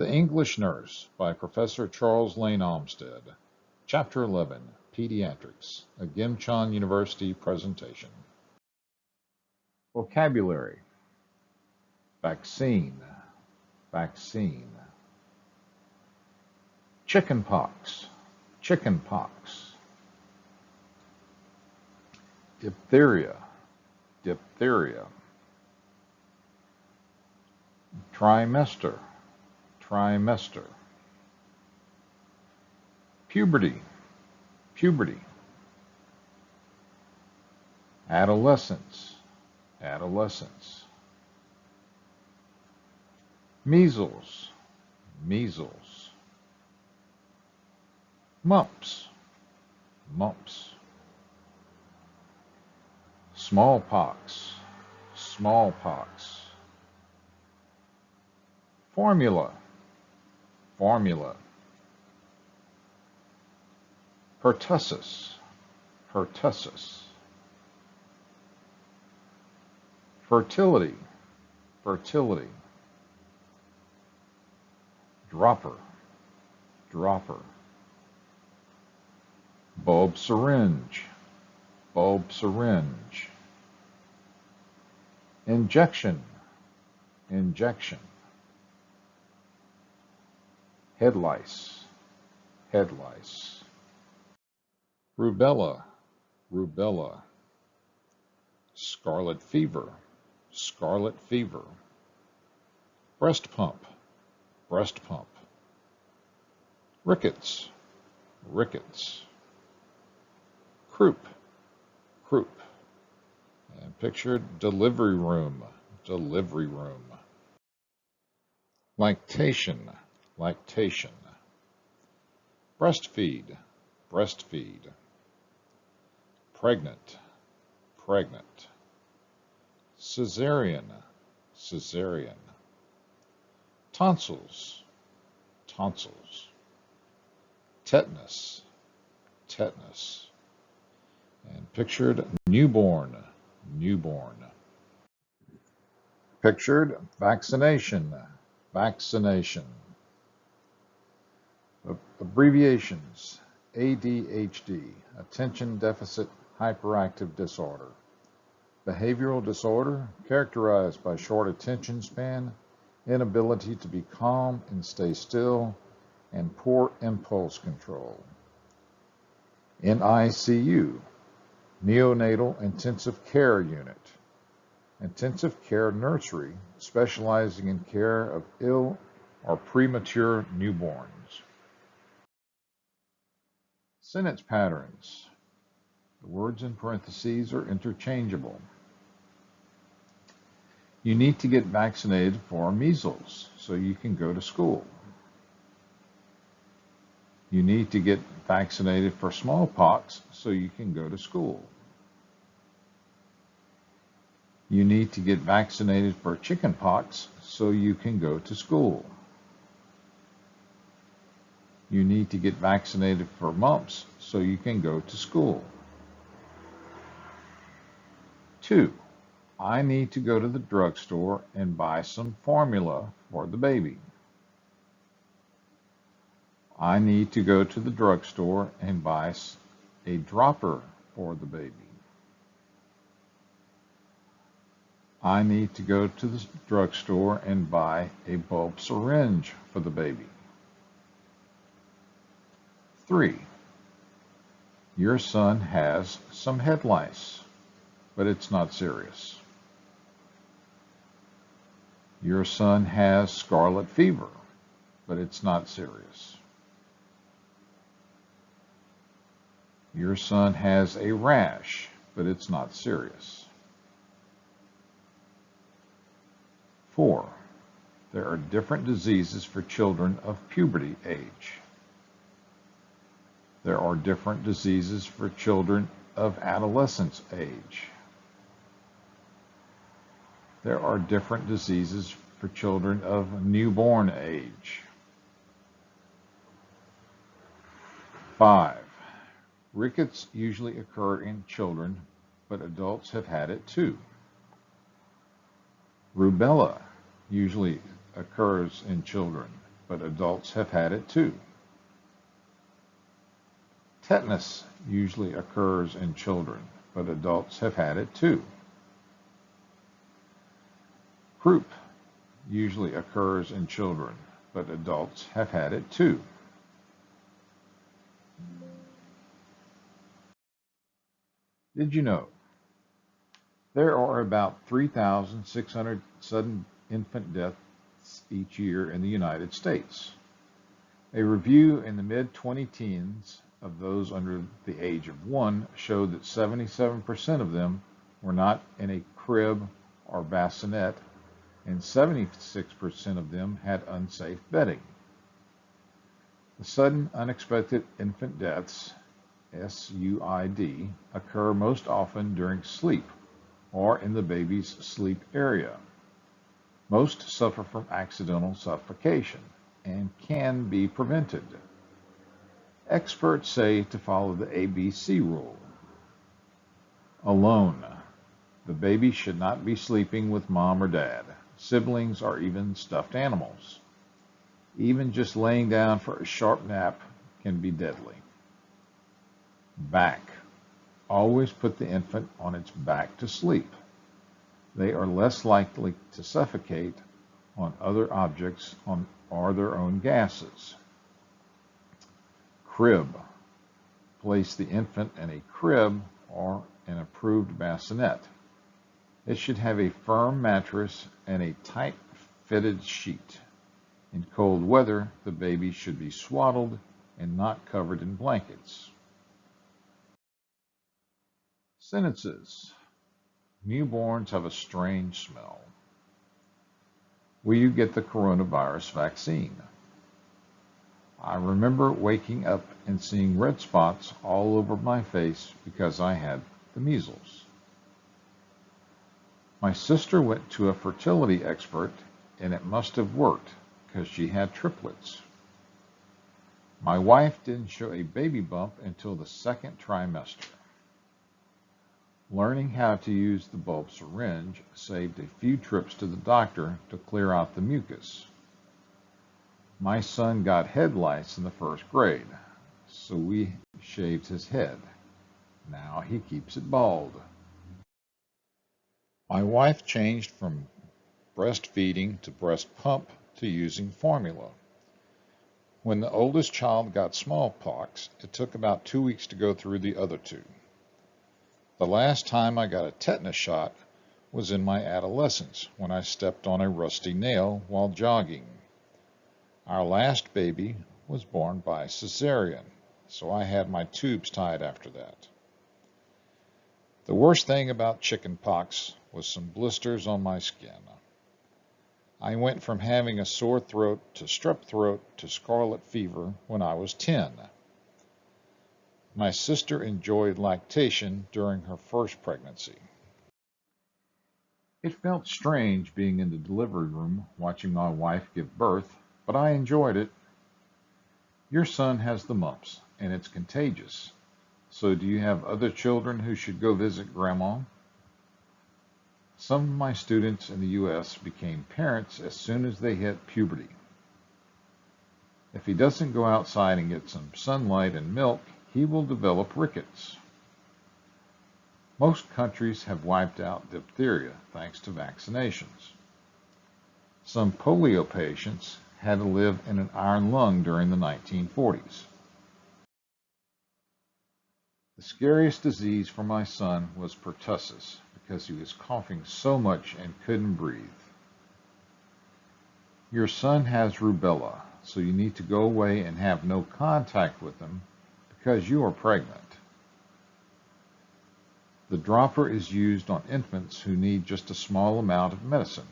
The English Nurse by Professor Charles Lane Olmsted. Chapter 11, Pediatrics, a Gimcheon University presentation. Vocabulary. Vaccine, vaccine. Chickenpox, chickenpox. Diphtheria, diphtheria. Trimester, trimester. Puberty, puberty. Adolescence, adolescence. Measles, measles. Mumps, mumps. Smallpox, smallpox. Formula, formula. Pertussis, pertussis. Fertility, fertility. Dropper, dropper. Bulb syringe, bulb syringe. Injection, injection. Head lice, head lice. Rubella, rubella. Scarlet fever, scarlet fever. Breast pump, breast pump. Rickets, rickets. Croup, croup. And pictured delivery room, delivery room. Lactation, lactation. Breastfeed, breastfeed. Pregnant, pregnant. Cesarean, cesarean. Tonsils, tonsils. Tetanus, tetanus. And pictured newborn, newborn. Pictured vaccination, vaccination. Abbreviations: ADHD, Attention Deficit Hyperactive Disorder. Behavioral disorder characterized by short attention span, inability to be calm and stay still, and poor impulse control. NICU, Neonatal Intensive Care Unit, intensive care nursery specializing in care of ill or premature newborns. Sentence patterns. The words in parentheses are interchangeable. You need to get vaccinated for measles so you can go to school. You need to get vaccinated for smallpox so you can go to school. You need to get vaccinated for chickenpox so you can go to school. You need to get vaccinated for mumps so you can go to school. 2. I need to go to the drugstore and buy some formula for the baby. I need to go to the drugstore and buy a dropper for the baby. I need to go to the drugstore and buy a bulb syringe for the baby. 3. Your son has some head lice, but it's not serious. Your son has scarlet fever, but it's not serious. Your son has a rash, but it's not serious. 4. There are different diseases for children of puberty age. There are different diseases for children of adolescence age. There are different diseases for children of newborn age. 5. Rickets usually occur in children, but adults have had it too. Rubella usually occurs in children, but adults have had it too. Tetanus usually occurs in children, but adults have had it too. Croup usually occurs in children, but adults have had it too. Did you know there are about 3,600 sudden infant deaths each year in the United States? A review in the mid-20-teens of those under the age of 1 showed that 77% of them were not in a crib or bassinet, and 76% of them had unsafe bedding. The sudden unexpected infant deaths, SUID, occur most often during sleep or in the baby's sleep area. Most suffer from accidental suffocation and can be prevented. Experts say to follow the ABC rule. Alone. The baby should not be sleeping with mom or dad, siblings, or even stuffed animals. Even just laying down for a sharp nap can be deadly. Back. Always put the infant on its back to sleep. They are less likely to suffocate on other objects or their own gases. Crib. Place the infant in a crib or an approved bassinet. It should have a firm mattress and a tight-fitted sheet. In cold weather, the baby should be swaddled and not covered in blankets. Sentences. Newborns have a strange smell. Will you get the coronavirus vaccine? I remember waking up and seeing red spots all over my face because I had the measles. My sister went to a fertility expert and it must have worked because she had triplets. My wife didn't show a baby bump until the second trimester. Learning how to use the bulb syringe saved a few trips to the doctor to clear out the mucus. My son got head lice in the first grade, so we shaved his head. Now he keeps it bald. My wife changed from breastfeeding to breast pump to using formula. When the oldest child got smallpox, it took about 2 weeks to go through the other two. The last time I got a tetanus shot was in my adolescence when I stepped on a rusty nail while jogging. Our last baby was born by cesarean, so I had my tubes tied after that. The worst thing about chicken pox was some blisters on my skin. I went from having a sore throat to strep throat to scarlet fever when I was 10. My sister enjoyed lactation during her first pregnancy. It felt strange being in the delivery room watching my wife give birth, but I enjoyed it. Your son has the mumps, and it's contagious. So do you have other children who should go visit Grandma? Some of my students in the U.S. became parents as soon as they hit puberty. If he doesn't go outside and get some sunlight and milk, he will develop rickets. Most countries have wiped out diphtheria thanks to vaccinations. Some polio patients had to live in an iron lung during the 1940s. The scariest disease for my son was pertussis because he was coughing so much and couldn't breathe. Your son has rubella, so you need to go away and have no contact with him because you are pregnant. The dropper is used on infants who need just a small amount of medicine.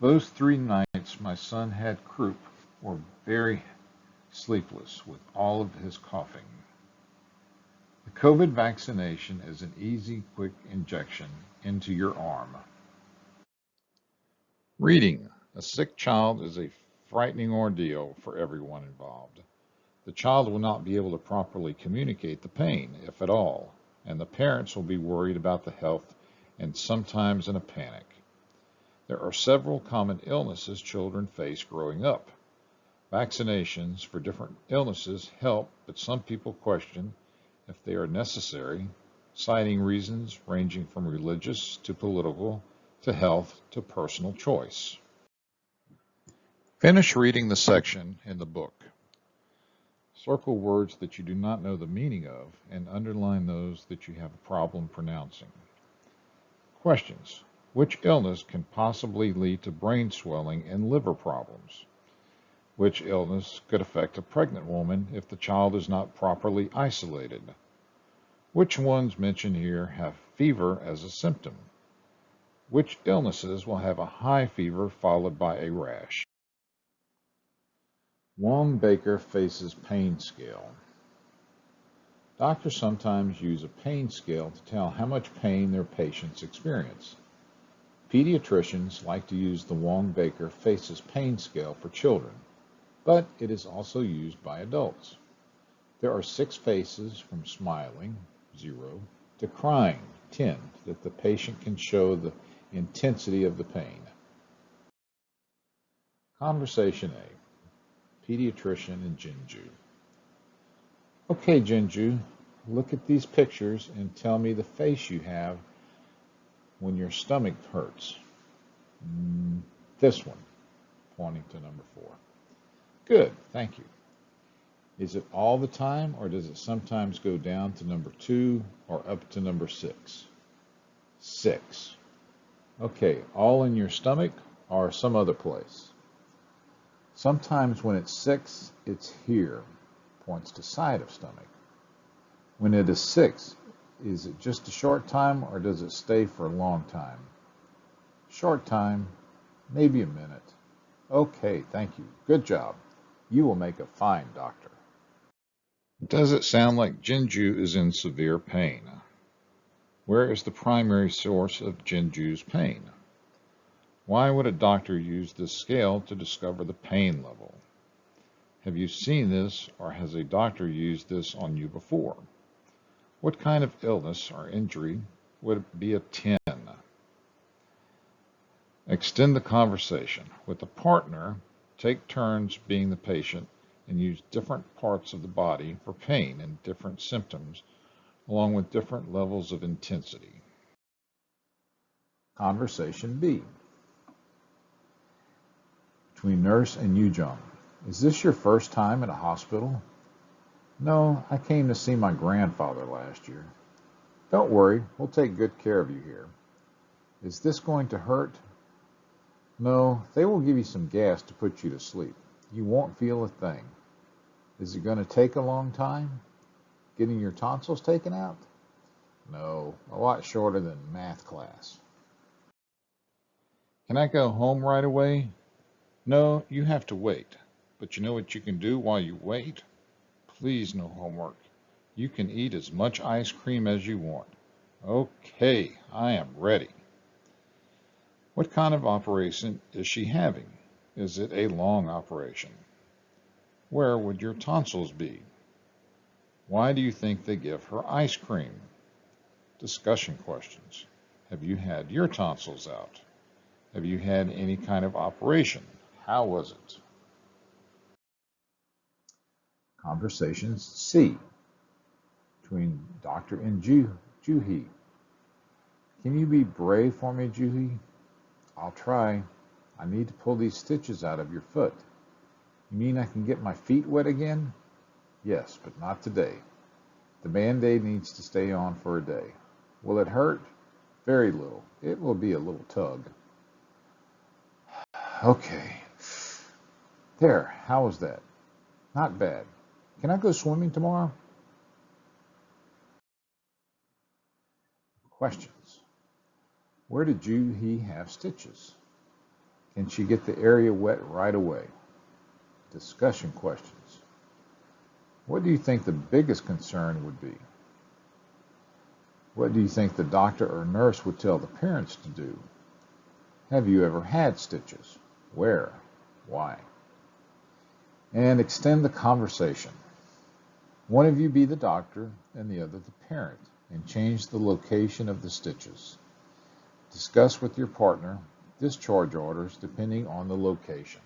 Those 3 nights my son had croup were very sleepless with all of his coughing. The COVID vaccination is an easy, quick injection into your arm. Reading. A sick child is a frightening ordeal for everyone involved. The child will not be able to properly communicate the pain, if at all, and the parents will be worried about the health and sometimes in a panic. There are several common illnesses children face growing up. Vaccinations for different illnesses help, but some people question if they are necessary, citing reasons ranging from religious to political to health to personal choice. Finish reading the section in the book. Circle words that you do not know the meaning of and underline those that you have a problem pronouncing. Questions. Which illness can possibly lead to brain swelling and liver problems? Which illness could affect a pregnant woman if the child is not properly isolated? Which ones mentioned here have fever as a symptom? Which illnesses will have a high fever followed by a rash? Wong-Baker faces pain scale. Doctors sometimes use a pain scale to tell how much pain their patients experience. Pediatricians like to use the Wong-Baker faces pain scale for children, but it is also used by adults. There are 6 phases from smiling, 0, to crying, 10, that the patient can show the intensity of the pain. Conversation A. Pediatrician and Jinju. Okay, Jinju, look at these pictures and tell me the face you have when your stomach hurts. This one, pointing to number 4. Good, thank you. Is it all the time, or does it sometimes go down to number 2 or up to number 6? 6. Okay, all in your stomach or some other place? Sometimes when it's 6, it's here, points to side of stomach. When it is 6, is it just a short time or does it stay for a long time? Short time, maybe a minute. Okay, thank you. Good job. You will make a fine doctor. Does it sound like Jinju is in severe pain? Where is the primary source of Jinju's pain? Why would a doctor use this scale to discover the pain level? Have you seen this, or has a doctor used this on you before? What kind of illness or injury would be a 10? Extend the conversation. With a partner, take turns being the patient and use different parts of the body for pain and different symptoms, along with different levels of intensity. Conversation B. Between nurse and Yujong. Is this your first time at a hospital? No, I came to see my grandfather last year. Don't worry, we'll take good care of you here. Is this going to hurt? No, they will give you some gas to put you to sleep. You won't feel a thing. Is it going to take a long time? Getting your tonsils taken out? No, a lot shorter than math class. Can I go home right away? No, you have to wait. But you know what you can do while you wait? Please, no homework. You can eat as much ice cream as you want. Okay, I am ready. What kind of operation is she having? Is it a long operation? Where would your tonsils be? Why do you think they give her ice cream? Discussion questions. Have you had your tonsils out? Have you had any kind of operation? How was it? Conversations C. Between Doctor and Juhi. Can you be brave for me, Juhi? I'll try. I need to pull these stitches out of your foot. You mean I can get my feet wet again? Yes, but not today. The Band-Aid needs to stay on for a day. Will it hurt? Very little. It will be a little tug. Okay. There, how was that? Not bad. Can I go swimming tomorrow? Questions. Where did Juhi have stitches? Can she get the area wet right away? Discussion questions. What do you think the biggest concern would be? What do you think the doctor or nurse would tell the parents to do? Have you ever had stitches? Where? Why? And extend the conversation. One of you be the doctor and the other the parent, and change the location of the stitches. Discuss with your partner discharge orders depending on the location.